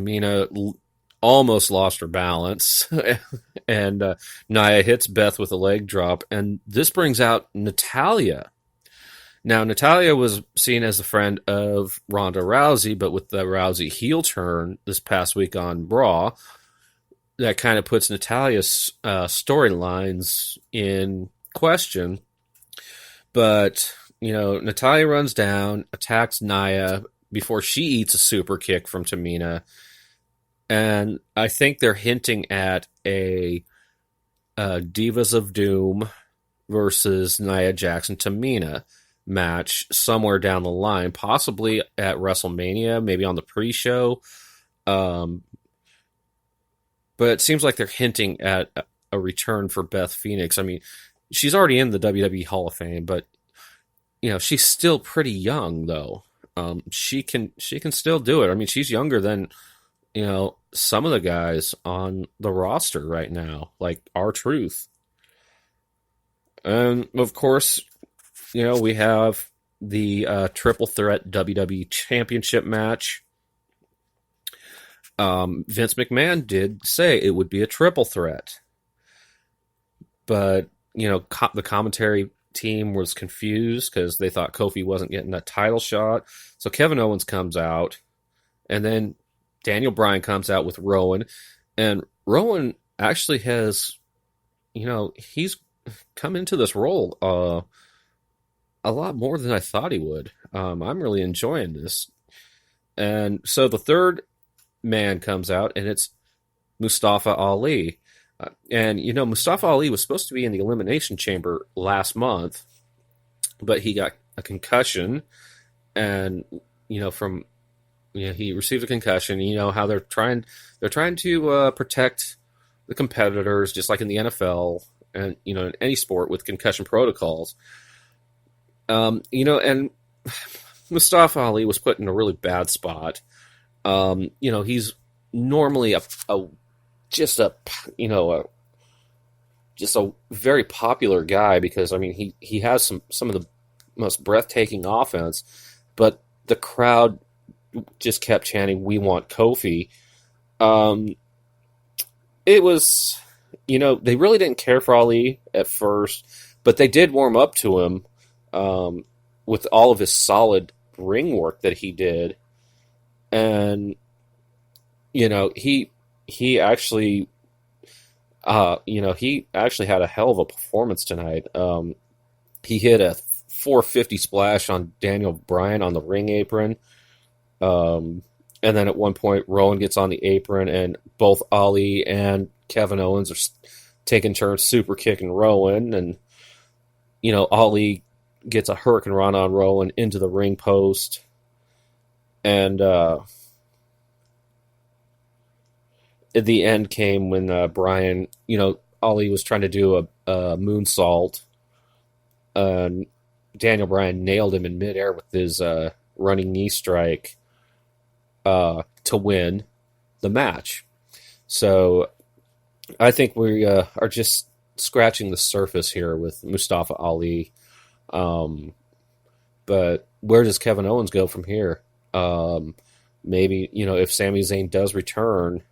Tamina almost lost her balance, and Nia hits Beth with a leg drop, and this brings out Natalya. Now, Natalya was seen as a friend of Ronda Rousey, but with the Rousey heel turn this past week on Raw, that kind of puts Natalya's storylines in question. But, Natalya runs down, attacks Nia before she eats a super kick from Tamina. And I think they're hinting at a Divas of Doom versus Nia Jackson Tamina match somewhere down the line, possibly at WrestleMania, maybe on the pre-show. But it seems like they're hinting at a return for Beth Phoenix. I mean, she's already in the WWE Hall of Fame, but she's still pretty young though. She can still do it. I mean, she's younger than some of the guys on the roster right now, like R-Truth. And of course, we have the triple threat WWE Championship match. Vince McMahon did say it would be a triple threat, but the commentary team was confused because they thought Kofi wasn't getting that title shot. So Kevin Owens comes out, and then Daniel Bryan comes out with Rowan, and Rowan actually has, he's come into this role a lot more than I thought he would. I'm really enjoying this. And so the third man comes out, and it's Mustafa Ali. And Mustafa Ali was supposed to be in the Elimination Chamber last month, but he got a concussion, and he received a concussion. How they're trying to protect the competitors, just like in the NFL and in any sport with concussion protocols. And Mustafa Ali was put in a really bad spot. He's normally just a very popular guy because he has some of the most breathtaking offense, but the crowd just kept chanting, "We want Kofi." It was, they really didn't care for Ali at first, but they did warm up to him with all of his solid ring work that he did, and he actually had a hell of a performance tonight. He hit a 450 splash on Daniel Bryan on the ring apron. And then at one point, Rowan gets on the apron, and both Ali and Kevin Owens are taking turns super kicking Rowan. And, Ali gets a hurricane run on Rowan into the ring post. And at the end came when Bryan, Ali was trying to do a moonsault. And Daniel Bryan nailed him in midair with his running knee strike to win the match. So I think we are just scratching the surface here with Mustafa Ali. But where does Kevin Owens go from here? Maybe, if Sami Zayn does return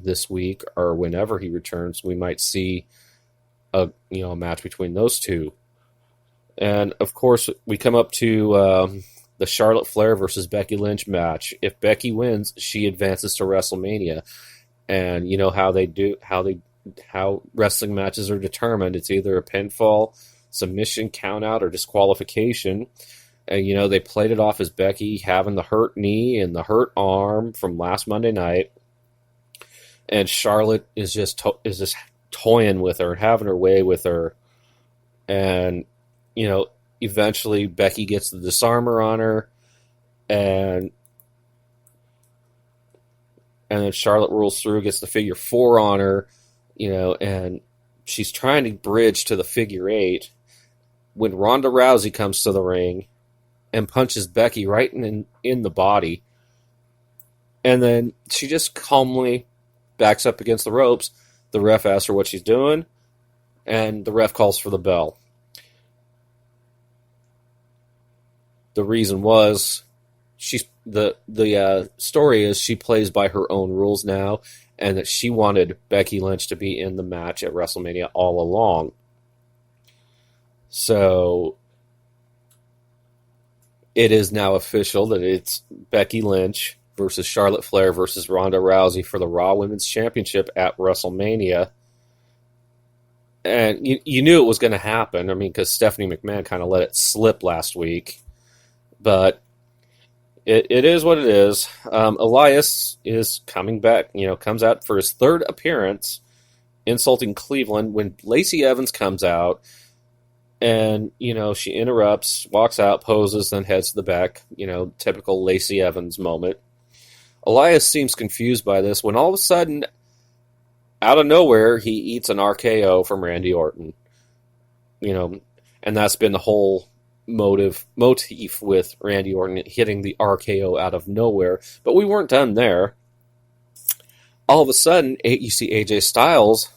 this week or whenever he returns, we might see a match between those two. And of course, we come up to the Charlotte Flair versus Becky Lynch match. If Becky wins, she advances to WrestleMania. And you know how wrestling matches are determined. It's either a pinfall, submission, countout, or disqualification. And they played it off as Becky having the hurt knee and the hurt arm from last Monday night. And Charlotte is just toying with her and having her way with her. And eventually Becky gets the disarmer on her, and then Charlotte rolls through, gets the figure 4 on her, and she's trying to bridge to the figure 8 when Ronda Rousey comes to the ring and punches Becky right in the body. And then she just calmly backs up against the ropes. The ref asks her what she's doing, and the ref calls for the bell. The reason was she's The story is she plays by her own rules now, and that she wanted Becky Lynch to be in the match at WrestleMania all along. So it is now official that it's Becky Lynch versus Charlotte Flair versus Ronda Rousey for the Raw Women's Championship at WrestleMania. And you knew it was going to happen. I mean, because Stephanie McMahon kind of let it slip last week. But it is what it is. Elias is coming back, comes out for his third appearance, insulting Cleveland when Lacey Evans comes out. And, she interrupts, walks out, poses, then heads to the back. Typical Lacey Evans moment. Elias seems confused by this when all of a sudden, out of nowhere, he eats an RKO from Randy Orton. And that's been the whole motif with Randy Orton hitting the RKO out of nowhere. But we weren't done there. All of a sudden, you see AJ Styles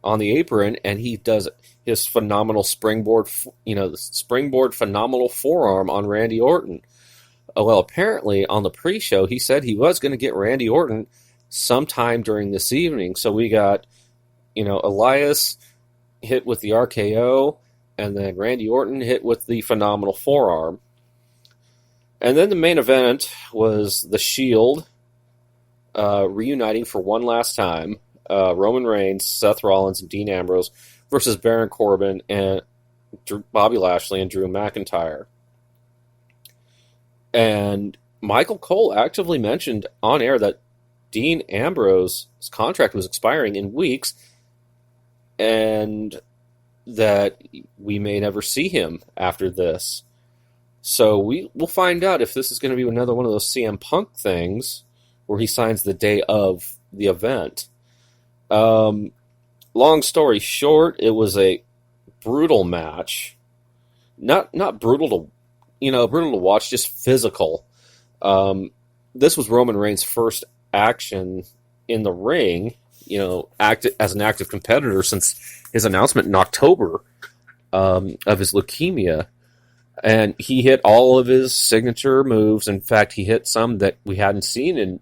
on the apron, and he does his phenomenal springboard phenomenal forearm on Randy Orton. Well, apparently on the pre-show, he said he was going to get Randy Orton sometime during this evening. So we got, Elias hit with the RKO, and then Randy Orton hit with the phenomenal forearm. And then the main event was the Shield reuniting for one last time. Roman Reigns, Seth Rollins, and Dean Ambrose versus Baron Corbin and Bobby Lashley and Drew McIntyre. And Michael Cole actively mentioned on air that Dean Ambrose's contract was expiring in weeks and that we may never see him after this. So we'll find out if this is going to be another one of those CM Punk things where he signs the day of the event. Long story short, it was a brutal match. Not brutal to watch, just physical. This was Roman Reigns' first action in the ring, as an active competitor since his announcement in October of his leukemia. And he hit all of his signature moves. In fact, he hit some that we hadn't seen in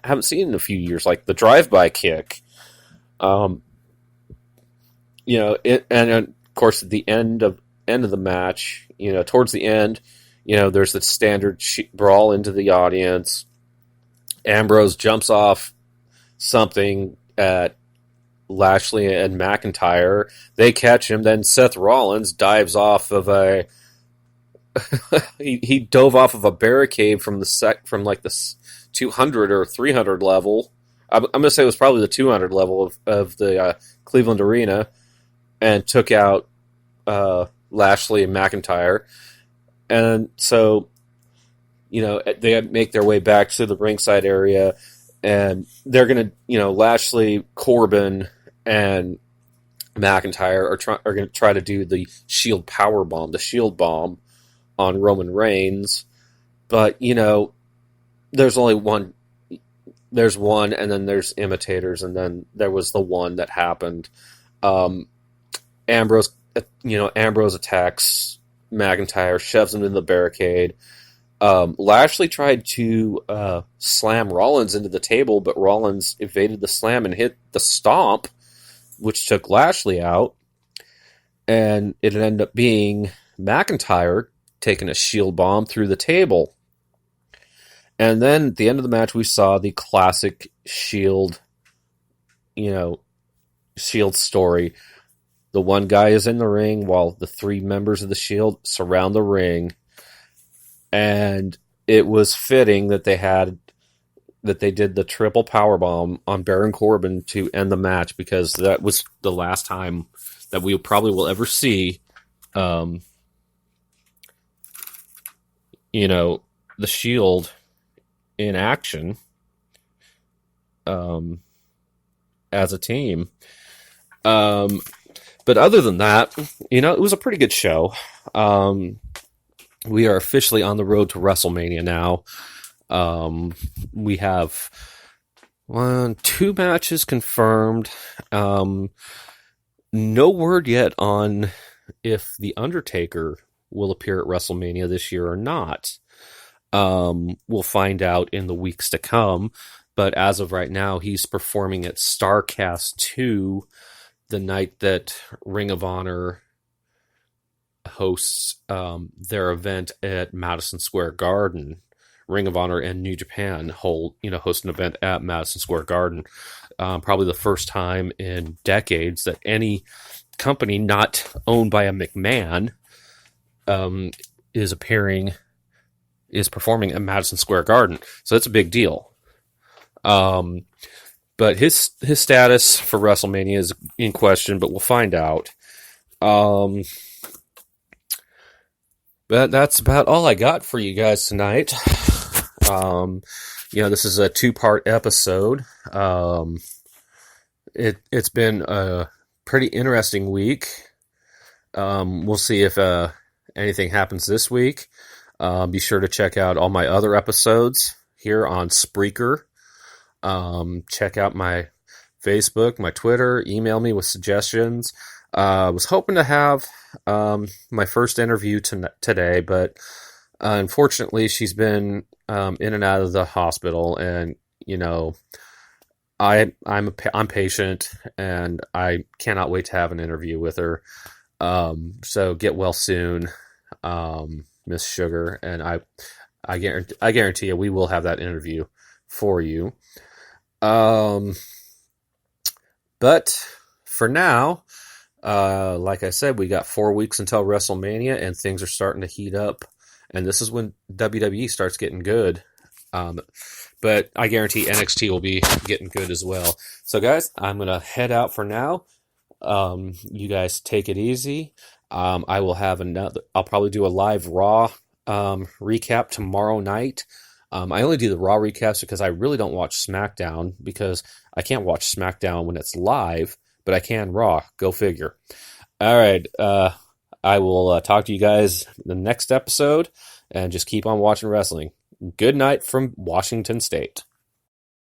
haven't seen in a few years, like the drive-by kick. And of course, at the end of the match, towards the end, there's the standard brawl into the audience. Ambrose jumps off something at Lashley and McIntyre. They catch him. Then Seth Rollins dives off of he dove off of a barricade from the 200 or 300 level. I'm going to say it was probably the 200 level of the Cleveland Arena, and took out Lashley and McIntyre. And so, they make their way back to the ringside area, and they're going to, Lashley, Corbin, and McIntyre are going to try to do the Shield power bomb, the Shield bomb on Roman Reigns. But, there's only one. There's one, and then there's imitators, and then there was the one that happened. Ambrose attacks McIntyre, shoves him into the barricade. Lashley tried to slam Rollins into the table, but Rollins evaded the slam and hit the stomp, which took Lashley out. And it ended up being McIntyre taking a Shield bomb through the table. And then at the end of the match, we saw the classic Shield, Shield story. The one guy is in the ring while the three members of the Shield surround the ring. And it was fitting that they did the triple powerbomb on Baron Corbin to end the match, because that was the last time that we probably will ever see, the Shield in action as a team. But other than that, it was a pretty good show. We are officially on the road to WrestleMania now. We have 2 matches confirmed. No word yet on if The Undertaker will appear at WrestleMania this year or not. We'll find out in the weeks to come. But as of right now, he's performing at Starrcast 2 the night that Ring of Honor hosts their event at Madison Square Garden. Ring of Honor and New Japan host an event at Madison Square Garden. Probably the first time in decades that any company not owned by a McMahon is performing at Madison Square Garden. So that's a big deal. But his status for WrestleMania is in question, but we'll find out. But that's about all I got for you guys tonight. This is a 2-part episode. It's been a pretty interesting week. We'll see if anything happens this week. Be sure to check out all my other episodes here on Spreaker. Check out my Facebook, my Twitter, email me with suggestions. I was hoping to have my first interview today, but unfortunately she's been in and out of the hospital, and I'm patient, and I cannot wait to have an interview with her. So get well soon, Miss Sugar, and I guarantee you we will have that interview for you. But for now, like I said, we got 4 weeks until WrestleMania, and things are starting to heat up. And this is when WWE starts getting good. But I guarantee NXT will be getting good as well. So, guys, I'm going to head out for now. You guys take it easy. I will have I'll probably do a live Raw recap tomorrow night. I only do the Raw recaps because I really don't watch SmackDown, because I can't watch SmackDown when it's live, but I can Raw. Go figure. All right. I will talk to you guys in the next episode, and just keep on watching wrestling. Good night from Washington State.